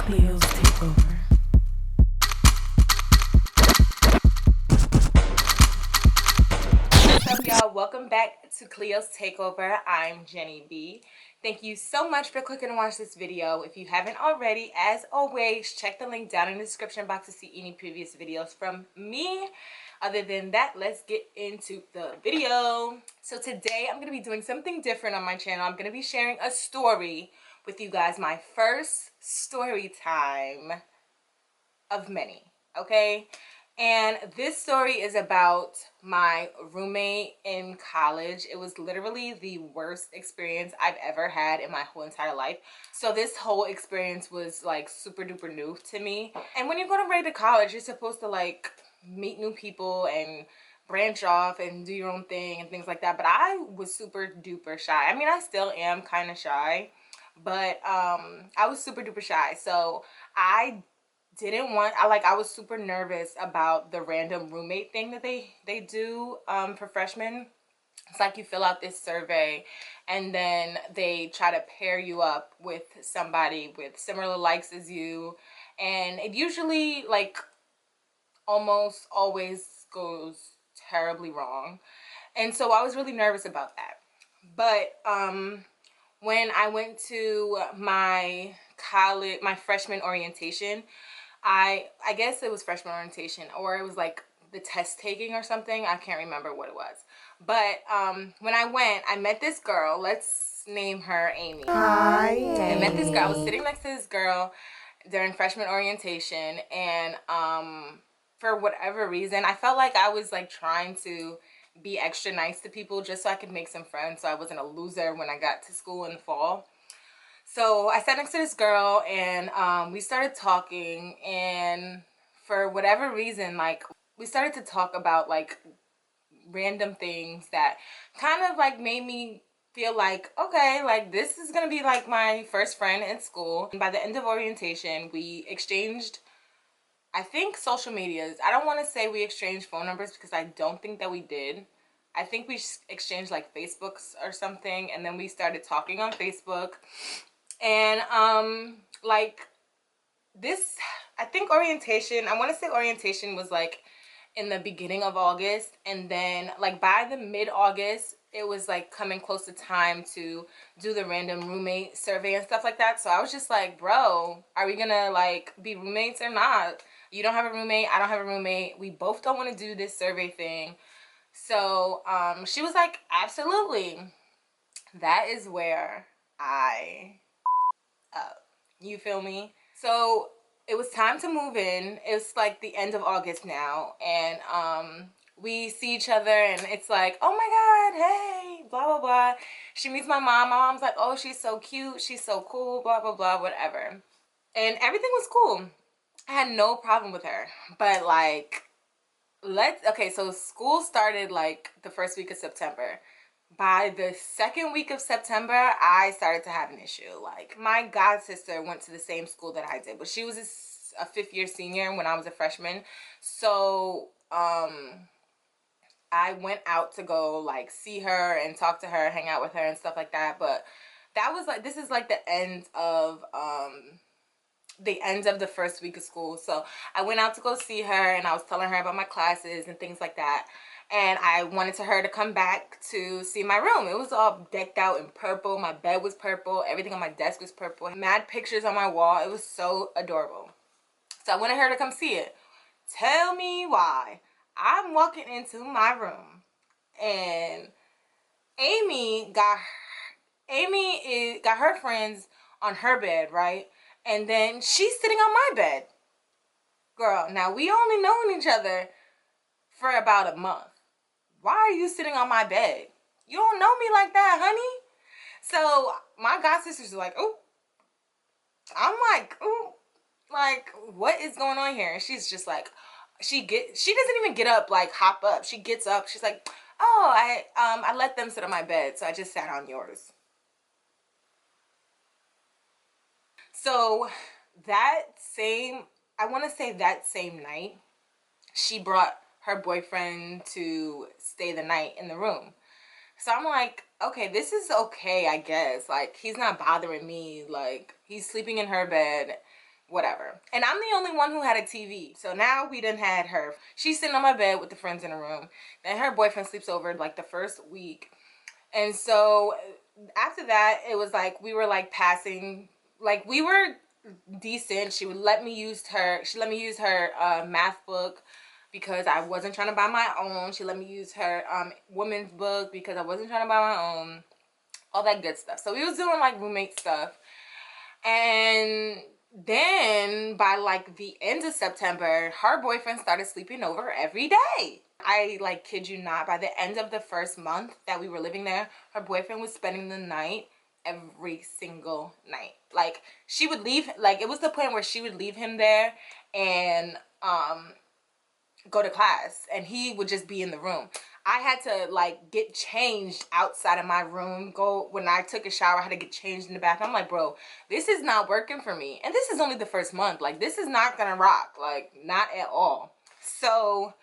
Cleo's takeover. What's up, y'all? Welcome back to Cleo's Takeover. I'm JennyBee. Thank you so much for clicking to watch this video. If you haven't already, as always, check the link down in the description box to see any previous videos from me. Other than that, let's get into the video. So today I'm going to be doing something different on my channel. I'm going to be sharing a story with you guys. My first story time of many, okay? And this story is about my roommate in college. It was literally the worst experience I've ever had in my whole entire life. So this whole experience was like super duper new to me. And when you go to regular college, you're supposed to like meet new people and branch off and do your own thing and things like that. But I was super duper shy. I mean, I still am kind of shy, but I was super duper shy. So I was super nervous about the random roommate thing that they do for freshmen. It's like you fill out this survey and then they try to pair you up with somebody with similar likes as you, and it usually like almost always goes terribly wrong. And so I was really nervous about that. But when I went to my freshman orientation, I guess it was freshman orientation, or it was like the test taking or something. I can't remember what it was. But when I went, I met this girl. Let's name her Amy. Hi, Amy. I met this girl. I was sitting next to this girl during freshman orientation, and for whatever reason, I felt like I was like trying to be extra nice to people just so I could make some friends, so I wasn't a loser when I got to school in the fall. So I sat next to this girl and we started talking, and for whatever reason, like we started to talk about like random things that kind of like made me feel like, okay, like this is gonna be like my first friend in school. And by the end of orientation, we exchanged, I think, social medias. I don't want to say we exchanged phone numbers because I don't think that we did. I think we exchanged like Facebooks or something, and then we started talking on Facebook. And like this, I think orientation, I want to say orientation was like in the beginning of August, and then like by the mid-August it was like coming close to time to do the random roommate survey and stuff like that. So I was just like, bro, are we gonna like be roommates or not? You don't have a roommate, I don't have a roommate, we both don't want to do this survey thing. So she was like, absolutely. That is where I you feel me? So it was time to move in. It's like the end of August now, and we see each other, and it's like, oh my god, hey, blah blah blah. She meets my mom. My mom's like, oh, she's so cute, she's so cool, blah blah blah, whatever. And everything was cool. I had no problem with her. But like, okay, so school started like the first week of September. By the second week of September, I started to have an issue. Like, my god sister went to the same school that I did, but she was a fifth-year senior when I was a freshman. So I went out to go like see her and talk to her, hang out with her and stuff like that. But that was like, this is like the end of the first week of school. So I went out to go see her, and I was telling her about my classes and things like that. And I wanted her to come back to see my room. It was all decked out in purple. My bed was purple. Everything on my desk was purple. Mad pictures on my wall. It was so adorable. So I wanted her to come see it. Tell me why. I'm walking into my room, and got her friends on her bed, right? And then she's sitting on my bed. Girl, now we only known each other for about a month. Why are you sitting on my bed? You don't know me like that, honey. So my god sisters are like, oh. I'm like, oh, like, what is going on here? And she's just like, she doesn't even get up, like hop up. She gets up. She's like, oh, I let them sit on my bed, so I just sat on yours. So I want to say that same night, she brought her boyfriend to stay the night in the room. So I'm like, okay, this is okay, I guess. Like, he's not bothering me. Like, he's sleeping in her bed, whatever. And I'm the only one who had a TV. So now we done had her. She's sitting on my bed with the friends in the room. Then her boyfriend sleeps over like the first week. And so after that, it was like we were like passing, like we were decent. She let me use her math book because I wasn't trying to buy my own. She let me use her women's book because I wasn't trying to buy my own. All that good stuff. So we was doing like roommate stuff. And then by like the end of September, her boyfriend started sleeping over every day. I like kid you not, by the end of the first month that we were living there, her boyfriend was spending the night every single night. Like she would leave, like it was the point where she would leave him there and go to class and he would just be in the room. I had to like get changed outside of my room. When I took a shower, I had to get changed in the bathroom. I'm like, bro, this is not working for me. And this is only the first month. Like this is not gonna rock. Like not at all. So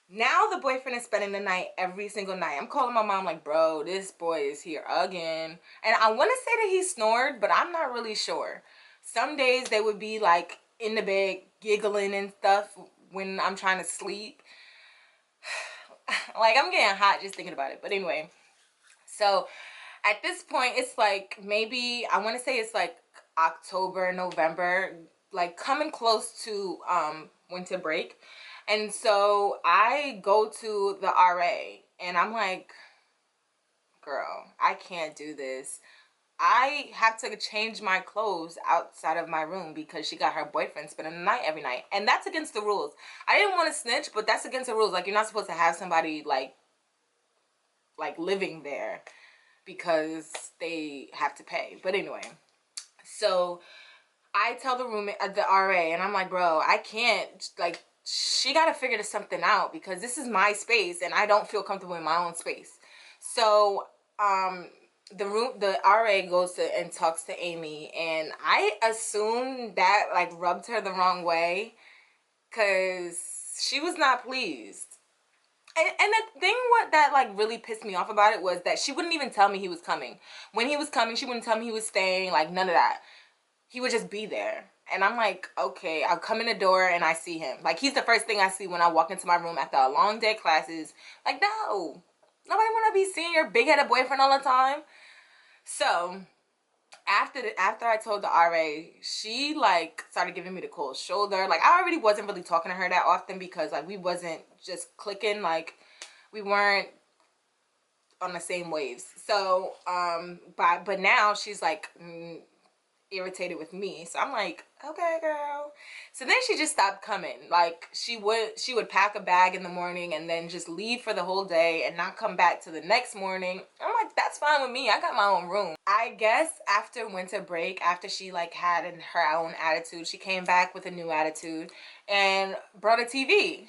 now the boyfriend is spending the night every single night. I'm calling my mom like, bro, this boy is here again. And I want to say that he snored, but I'm not really sure. Some days they would be like in the bed giggling and stuff when I'm trying to sleep. Like I'm getting hot just thinking about it. But anyway, so at this point it's like maybe I want to say it's like October, November, like coming close to winter break. And so I go to the RA and I'm like, girl, I can't do this. I have to change my clothes outside of my room because she got her boyfriend spending the night every night. And that's against the rules. I didn't want to snitch, but that's against the rules. Like, you're not supposed to have somebody, like living there because they have to pay. But anyway, so I tell the roommate, the RA, and I'm like, bro, I can't, like, she got to figure something out because this is my space and I don't feel comfortable in my own space. So, the RA goes to and talks to Amy, and I assume that like rubbed her the wrong way because she was not pleased. And the thing what that like really pissed me off about it was that she wouldn't even tell me he was coming. When he was coming, she wouldn't tell me he was staying, like none of that. He would just be there. And I'm like, okay, I'll come in the door and I see him. Like, he's the first thing I see when I walk into my room after a long day of classes. Like, no. Nobody want to be seeing your big-headed boyfriend all the time. So, after I told the RA, she, like, started giving me the cold shoulder. Like, I already wasn't really talking to her that often because, like, we wasn't just clicking. Like, we weren't on the same waves. So, but now she's, like, irritated with me. So I'm like, okay, girl. So then she just stopped coming. Like she would pack a bag in the morning and then just leave for the whole day and not come back to the next morning. I'm like, that's fine with me. I got my own room. I guess after winter break, after she like had her own attitude, she came back with a new attitude and brought a TV.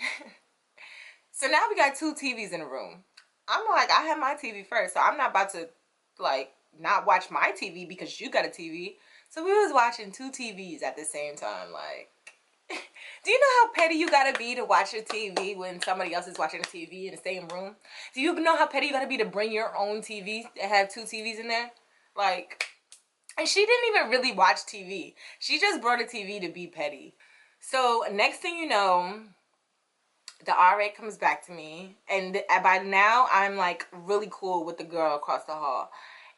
So now we got 2 TVs in the room. I'm like, I had my TV first, so I'm not about to like not watch my TV because you got a TV. So we was watching 2 TVs at the same time. Like, do you know how petty you gotta be to watch a TV when somebody else is watching a TV in the same room? Do you know how petty you gotta be to bring your own TV and have 2 TVs in there? Like, and she didn't even really watch TV. She just brought a TV to be petty. So next thing you know, the RA comes back to me, and by now I'm like really cool with the girl across the hall.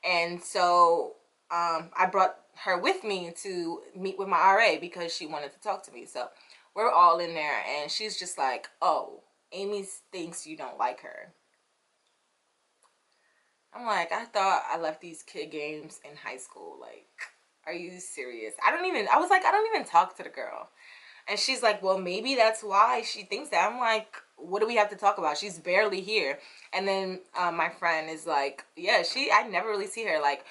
And so I brought her with me to meet with my RA because she wanted to talk to me. So we're all in there and she's just like, oh, Amy thinks you don't like her. I'm like, I thought I left these kid games in high school. Like, are you serious? I was like, I don't even talk to the girl. And she's like, well, maybe that's why she thinks that. I'm like, what do we have to talk about? She's barely here. And then my friend is like, yeah, I never really see her. Like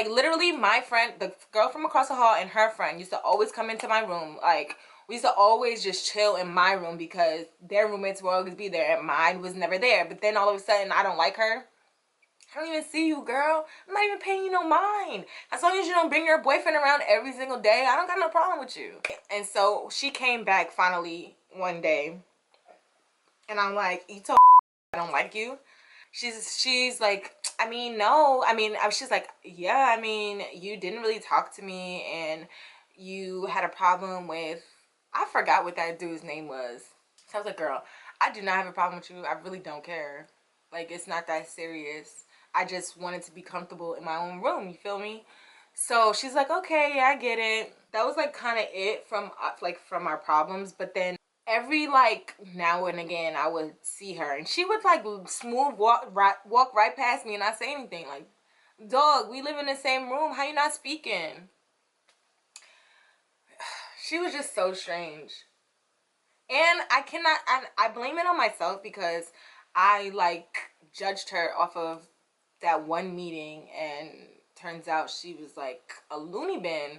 literally my friend, the girl from across the hall and her friend used to always come into my room. Like, we used to always just chill in my room because their roommates would always be there and mine was never there. But then all of a sudden, I don't like her. I don't even see you, girl. I'm not even paying you no mind. As long as you don't bring your boyfriend around every single day, I don't got no problem with you. And so she came back finally one day. And I'm like, you told I don't like you? She's like, I mean, no. I mean, she's like, yeah, I mean, you didn't really talk to me. And, you had a problem with, I forgot what that dude's name was. So I was like, girl, I do not have a problem with you. I really don't care. Like, it's not that serious. I just wanted to be comfortable in my own room. You feel me? So she's like, okay, yeah, I get it. That was like kind of it from from our problems. But then every like now and again, I would see her and she would like smooth walk right past me and not say anything. Like, dog, we live in the same room. How you not speaking? She was just so strange. And I blame it on myself because I like judged her off of that one meeting, and turns out she was like a loony bin.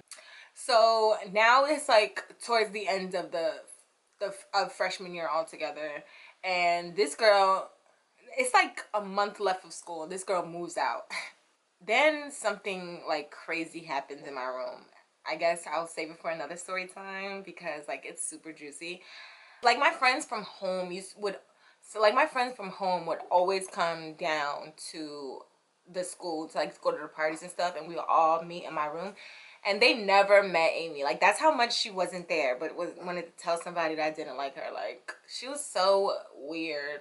So now it's like towards the end of the of freshman year altogether, and this girl, it's like a month left of school. This girl moves out. Then something like crazy happens in my room. I guess I'll save it for another story time because like it's super juicy. Like my friends from home my friends from home would always come down to the school to like go to the parties and stuff, and we would all meet in my room, and they never met Amy. Like, that's how much she wasn't there, but wanted to tell somebody that I didn't like her. Like, she was so weird.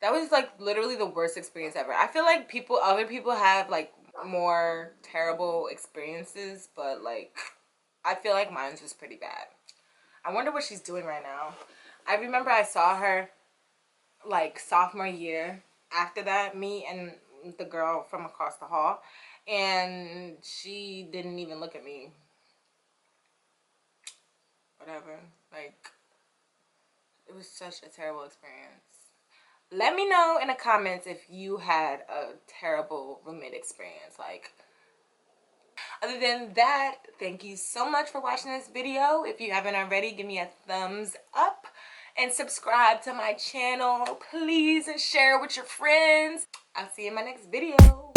That was like literally the worst experience ever. I feel like other people have like more terrible experiences, but like I feel like mine's was pretty bad. I wonder what she's doing right now. I remember I saw her like sophomore year. After that, me and the girl from across the hall, and she didn't even look at me. Whatever. Like, it was such a terrible experience. Let me know in the comments if you had a terrible roommate experience. Like, other than that, thank you so much for watching this video. If you haven't already, give me a thumbs up and subscribe to my channel, please, and share it with your friends. I'll see you in my next video.